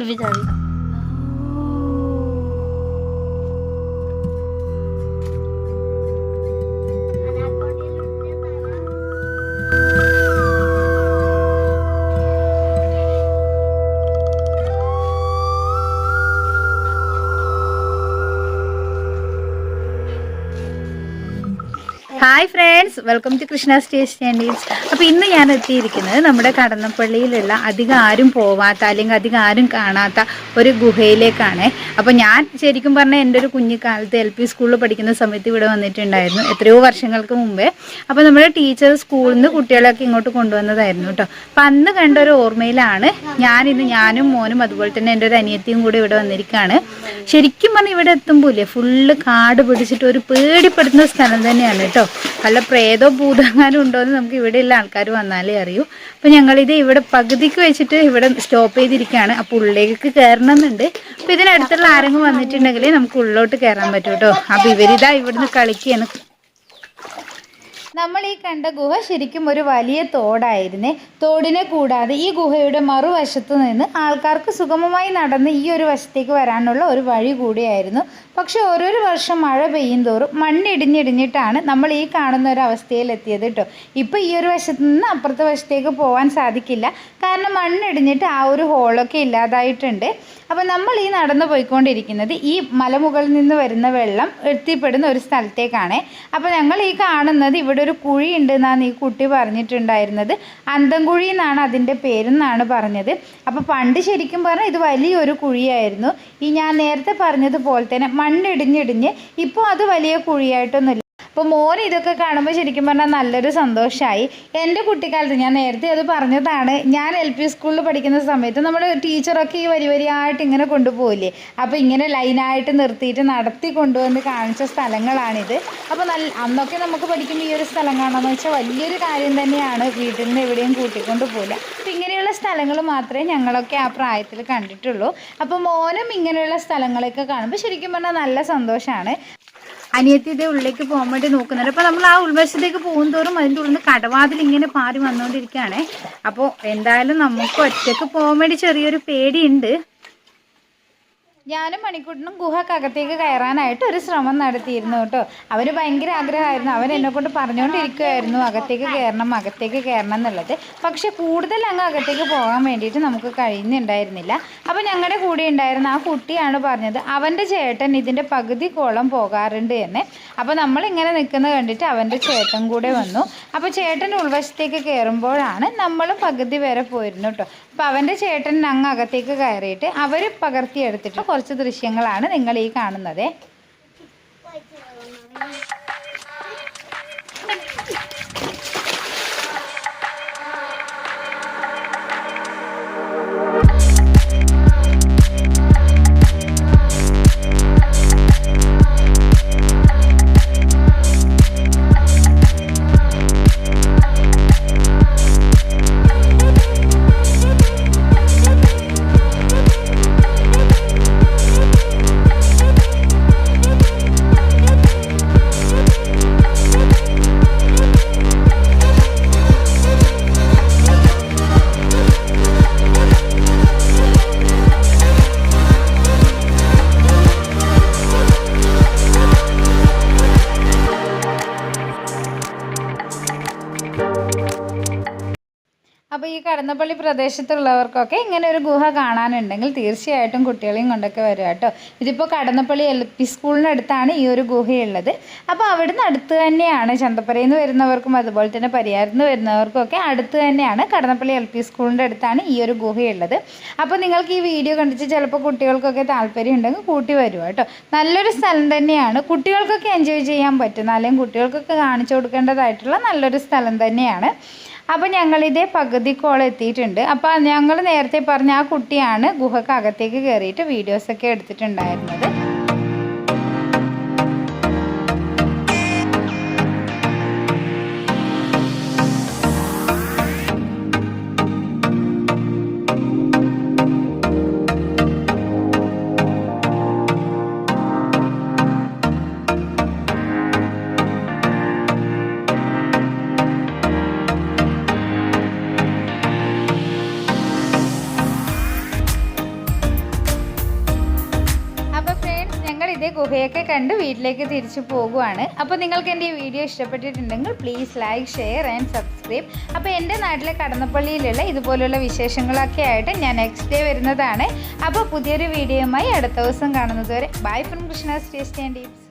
പിടിപ്പിച്ചാൽ മതി. Hi friends, welcome to Krishna's taste and eats. അപ്പോൾ ഇന്ന് ഞാൻ എത്തിയിരിക്കുന്നത് നമ്മുടെ കടന്നപ്പള്ളിയിലുള്ള അധികം ആരും പോവാത്ത അല്ലെങ്കിൽ അധികം ആരും കാണാത്ത ഒരു ഗുഹയിലേക്കാണ്. അപ്പോൾ ഞാൻ ശരിക്കും പറഞ്ഞാൽ എൻ്റെ ഒരു കുഞ്ഞിക്കാലത്ത് LP സ്കൂളിൽ പഠിക്കുന്ന സമയത്ത് ഇവിടെ വന്നിട്ടുണ്ടായിരുന്നു, എത്രയോ വർഷങ്ങൾക്ക് മുമ്പേ. അപ്പോൾ നമ്മുടെ ടീച്ചർ സ്കൂളിൽ നിന്ന് കുട്ടികളൊക്കെ ഇങ്ങോട്ട് കൊണ്ടുവന്നതായിരുന്നു കേട്ടോ. അപ്പോൾ അന്ന് കണ്ട ഒരു ഓർമ്മയിലാണ് ഞാനും മോനും അതുപോലെ തന്നെ എൻ്റെ ഒരു അനിയത്തിയും കൂടി ഇവിടെ വന്നിരിക്കുകയാണ്. ശരിക്കും പറഞ്ഞാൽ ഇവിടെ എത്തുമ്പോഴേ ഫുള്ള് കാട് പിടിച്ചിട്ട് ഒരു പേടിപ്പെടുത്തുന്ന സ്ഥലം തന്നെയാണ് കേട്ടോ. വല്ല പ്രേതോ ഭൂതങ്ങാനും ഉണ്ടോയെന്ന് നമുക്ക് ഇവിടെയുള്ള ആൾക്കാർ വന്നാലേ അറിയൂ. അപ്പോൾ ഞങ്ങളിത് ഇവിടെ പകുതിക്ക് വെച്ചിട്ട് ഇവിടെ സ്റ്റോപ്പ് ചെയ്തിരിക്കുകയാണ്. അപ്പോൾ ഉള്ളിലേക്ക് കയറണം എന്നുണ്ട്. അപ്പോൾ ഇതിനടുത്തുള്ള ആരെങ്കിലും വന്നിട്ടുണ്ടെങ്കിൽ നമുക്ക് ഉള്ളിലോട്ട് കയറാൻ പറ്റും കേട്ടോ. അപ്പോൾ ഇവരിതാ ഇവിടുന്ന് കളിക്കുകയാണ്. നമ്മൾ ഈ കണ്ട ഗുഹ ശരിക്കും ഒരു വലിയ തോടായിരുന്നേ. തോടിനെ കൂടാതെ ഈ ഗുഹയുടെ മറുവശത്ത് നിന്ന് ആൾക്കാർക്ക് സുഗമമായി നടന്ന് ഈ ഒരു വശത്തേക്ക് വരാനുള്ള ഒരു വഴി കൂടിയായിരുന്നു. പക്ഷെ ഓരോരോ വർഷം മഴ പെയ്യും തോറും മണ്ണിടിഞ്ഞിടിഞ്ഞിട്ടാണ് നമ്മൾ ഈ കാണുന്ന ഒരു അവസ്ഥയിലെത്തിയത് കേട്ടോ. ഇപ്പോൾ ഈ ഒരു വശത്ത് നിന്ന് അപ്പുറത്തെ വശത്തേക്ക് പോകാൻ സാധിക്കില്ല, കാരണം മണ്ണിടിഞ്ഞിട്ട് ആ ഒരു ഹോളൊക്കെ ഇല്ലാതായിട്ടുണ്ട്. അപ്പോൾ നമ്മൾ ഈ നടന്നു പോയിക്കൊണ്ടിരിക്കുന്നത് ഈ മലമുകളിൽ നിന്ന് വരുന്ന വെള്ളം എത്തിപ്പെടുന്ന ഒരു സ്ഥലത്തേക്കാണ്. അപ്പോൾ ഞങ്ങൾ ഈ കാണുന്നത് ഇവിടെ ഒരു കുഴി ഉണ്ട് എന്നാണ് ഈ കുട്ടി പറഞ്ഞിട്ടുണ്ടായിരുന്നത്. അന്തംകുഴി എന്നാണ് അതിൻ്റെ പേരെന്നാണ് പറഞ്ഞത്. അപ്പോൾ പണ്ട് ശരിക്കും പറഞ്ഞാൽ ഇത് വലിയൊരു കുഴിയായിരുന്നു. ഈ ഞാൻ നേരത്തെ പറഞ്ഞതുപോലെ തന്നെ മണ്ണിടിഞ്ഞിടിഞ്ഞ് ഇപ്പോൾ അത് വലിയ കുഴിയായിട്ടൊന്നുമില്ല. അപ്പോൾ മോൻ ഇതൊക്കെ കാണുമ്പോൾ ശരിക്കും പറഞ്ഞാൽ നല്ലൊരു സന്തോഷമായി. എൻ്റെ കുട്ടിക്കാലത്ത് ഞാൻ നേരത്തെ അത് പറഞ്ഞതാണ്, ഞാൻ LP സ്കൂളിൽ പഠിക്കുന്ന സമയത്ത് നമ്മുടെ ടീച്ചറൊക്കെ ഈ വരിയായിട്ട് ഇങ്ങനെ കൊണ്ടുപോകില്ലേ, അപ്പോൾ ഇങ്ങനെ ലൈനായിട്ട് നിർത്തിയിട്ട് നടത്തി കൊണ്ടുവന്ന് കാണിച്ച സ്ഥലങ്ങളാണിത്. അപ്പോൾ അന്നൊക്കെ നമുക്ക് പഠിക്കുമ്പോൾ ഈ ഒരു സ്ഥലം കാണാമെന്ന് വെച്ചാൽ വലിയൊരു കാര്യം തന്നെയാണ്. വീട്ടിൽ നിന്ന് എവിടെയും കൂട്ടിക്കൊണ്ട് പോകില്ല. അപ്പോൾ ഇങ്ങനെയുള്ള സ്ഥലങ്ങൾ മാത്രമേ ഞങ്ങളൊക്കെ ആ പ്രായത്തിൽ കണ്ടിട്ടുള്ളൂ. അപ്പോൾ മോനും ഇങ്ങനെയുള്ള സ്ഥലങ്ങളൊക്കെ കാണുമ്പോൾ ശരിക്കും പറഞ്ഞാൽ നല്ല സന്തോഷമാണ്. അനിയത്തിയുടെ ഉള്ളിലേക്ക് പോകാൻ വേണ്ടി നോക്കുന്നുണ്ട്. അപ്പോൾ നമ്മൾ ആ ഉൾവശത്തേക്ക് പോകും തോറും അതിൻ്റെ ഉള്ളിൽ നിന്ന് കടവാതിൽ ഇങ്ങനെ പാറി വന്നുകൊണ്ടിരിക്കുകയാണ്. അപ്പോൾ എന്തായാലും നമുക്ക് ഒറ്റയ്ക്ക് പോകാൻ വേണ്ടി ചെറിയൊരു പേടിയുണ്ട്. ഞാനും മണിക്കൂട്ടിനും ഗുഹക്കകത്തേക്ക് കയറാനായിട്ട് ഒരു ശ്രമം നടത്തിയിരുന്നു കേട്ടോ. അവന് ഭയങ്കര ആഗ്രഹമായിരുന്നു. അവൻ എന്നെക്കൊണ്ട് പറഞ്ഞുകൊണ്ടിരിക്കുമായിരുന്നു അകത്തേക്ക് കയറണം എന്നുള്ളത്. പക്ഷെ കൂടുതൽ അങ്ങ് അകത്തേക്ക് പോകാൻ വേണ്ടിയിട്ട് നമുക്ക് കഴിയുന്നുണ്ടായിരുന്നില്ല. അപ്പോൾ ഞങ്ങളുടെ കൂടെ ഉണ്ടായിരുന്ന ആ കുട്ടിയാണ് പറഞ്ഞത് അവൻ്റെ ചേട്ടൻ ഇതിൻ്റെ പകുതി കോളം പോകാറുണ്ട് എന്ന്. അപ്പോൾ നമ്മളിങ്ങനെ നിൽക്കുന്നത് കണ്ടിട്ട് അവൻ്റെ ചേട്ടൻ കൂടെ വന്നു. അപ്പോൾ ചേട്ടൻ ഉൾവശത്തേക്ക് കയറുമ്പോഴാണ് നമ്മളും പകുതി വരെ പോയിരുന്നു കേട്ടോ. അപ്പോൾ അവൻ്റെ ചേട്ടൻ അങ്ങ് അകത്തേക്ക് കയറിയിട്ട് അവർ പകർത്തിയെടുത്തിട്ട് കുറച്ച് ദൃശ്യങ്ങളാണ് നിങ്ങൾ ഈ കാണുന്നത്. അപ്പോൾ ഈ കടന്നപ്പള്ളി പ്രദേശത്തുള്ളവർക്കൊക്കെ ഇങ്ങനെ ഒരു ഗുഹ കാണാനുണ്ടെങ്കിൽ തീർച്ചയായിട്ടും കുട്ടികളെയും കൊണ്ടൊക്കെ വരിക കേട്ടോ. ഇതിപ്പോൾ കടന്നപ്പള്ളി LP സ്കൂളിനടുത്താണ് ഈ ഒരു ഗുഹയുള്ളത്. അപ്പോൾ അവിടുന്ന് അടുത്ത് തന്നെയാണ്, ചന്തപ്പുരയിൽ നിന്ന് വരുന്നവർക്കും അതുപോലെ തന്നെ പരിയാരത്ത് നിന്ന് വരുന്നവർക്കൊക്കെ അടുത്ത് തന്നെയാണ്. കടന്നപ്പള്ളി LP സ്കൂളിൻ്റെ അടുത്താണ് ഈ ഒരു ഗുഹയുള്ളത്. അപ്പോൾ നിങ്ങൾക്ക് ഈ വീഡിയോ കണ്ടിട്ട് ചിലപ്പോൾ കുട്ടികൾക്കൊക്കെ താല്പര്യം ഉണ്ടെങ്കിൽ കൂട്ടി വരുക കേട്ടോ. നല്ലൊരു സ്ഥലം തന്നെയാണ്, കുട്ടികൾക്കൊക്കെ എൻജോയ് ചെയ്യാൻ പറ്റുന്ന, അല്ലെങ്കിൽ കുട്ടികൾക്കൊക്കെ കാണിച്ചു കൊടുക്കേണ്ടതായിട്ടുള്ള നല്ലൊരു സ്ഥലം തന്നെയാണ്. അപ്പോൾ ഞങ്ങളിതേ പകുതിക്കോളം എത്തിയിട്ടുണ്ട്. അപ്പോൾ ഞങ്ങൾ നേരത്തെ പറഞ്ഞ ആ കുട്ടിയാണ് ഗുഹക്കകത്തേക്ക് കയറിയിട്ട് വീഡിയോസൊക്കെ എടുത്തിട്ടുണ്ടായിരുന്നത്. ഇതേ ഗുഹയൊക്കെ കണ്ട് വീട്ടിലേക്ക് തിരിച്ചു പോകുവാണ്. അപ്പോൾ നിങ്ങൾക്ക് എൻ്റെ ഈ വീഡിയോ ഇഷ്ടപ്പെട്ടിട്ടുണ്ടെങ്കിൽ please like, share and subscribe. അപ്പോൾ എൻ്റെ നാട്ടിലെ കടന്നപ്പള്ളിയിലുള്ള ഇതുപോലുള്ള വിശേഷങ്ങളൊക്കെ ആയിട്ട് ഞാൻ നെക്സ്റ്റ് ഡേ വരുന്നതാണ്. അപ്പോൾ പുതിയൊരു വീഡിയോയുമായി അടുത്ത ദിവസം കാണുന്നത് വരെ bye from Krishna tasty and tips.